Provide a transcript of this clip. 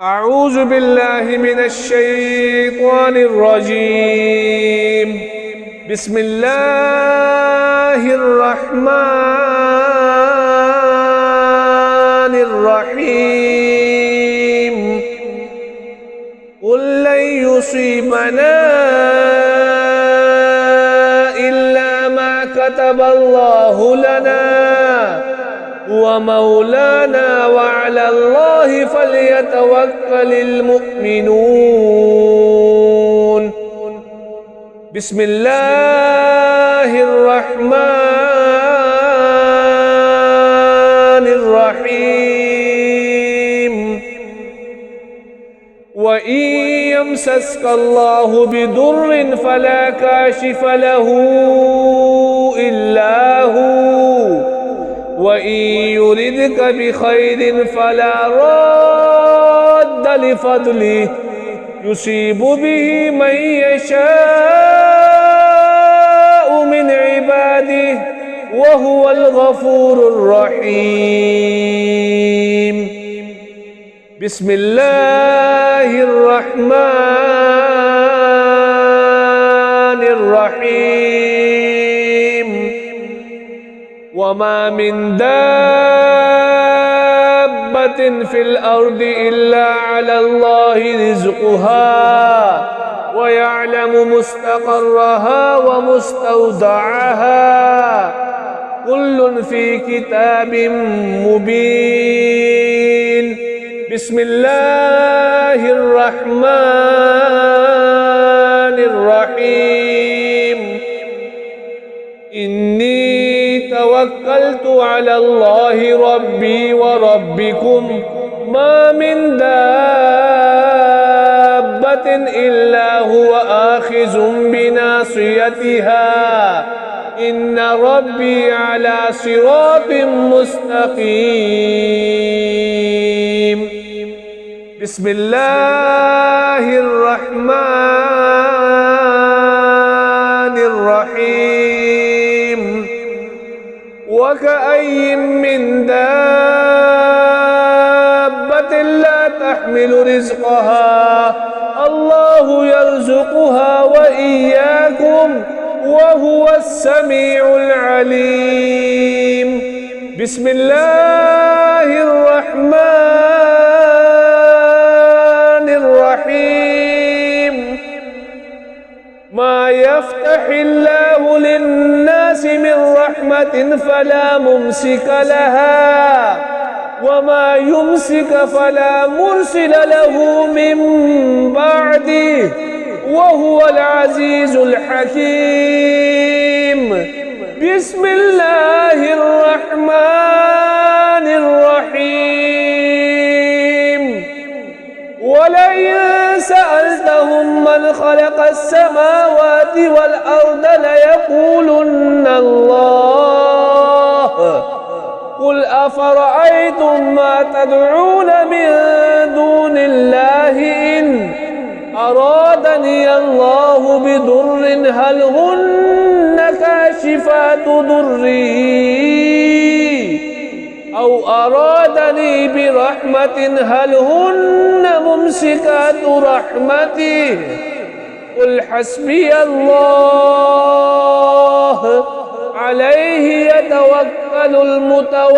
أعوذ بالله من الشيطان الرجيم. بسم الله الرحمن الرحيم. قل لن يصيبنا إلا ما كتب الله لنا هو مولانا وعلى الله فليتوكل المؤمنون. بسم الله الرحمن الرحيم. وإن يمسسك الله بضر فلا كاشف له إلا هو، وإن يردك بخير فلا راد لفضله يصيب به من يشاء من عباده وهو الغفور الرحيم. بسم الله الرحمن الرحيم. وما من دابة في الأرض إلا على الله رزقها ويعلم مستقرها ومستودعها كل في كتاب مبين. بسم الله الرحمن الرحيم. إني توكلت على الله ربي وربكم ما من دابة إلا هو آخذ بناصيتها إن ربي على صراط مستقيم. بسم الله الرحمن الرحيم. وكأي من دابة لا تحمل رزقها الله يرزقها وإياكم وهو السميع العليم. بسم الله الرحمن الرحيم. ما يفتح الله للناس من رحمة فلا ممسك لها وما يمسك فلا مرسل له من بعده وهو العزيز الحكيم. بسم الله الرحمن الرحيم. ولئن سألتهم من خلق السماوات والأرض ليقولن الله. قل أفرأيتم ما تدعون من دون الله إن أرادني الله بضر هل هن كاشفات ضره أو أرادني برحمة هل هن ممسكات رحمته قل حسبي الله عليه يتوكل المتوكلون.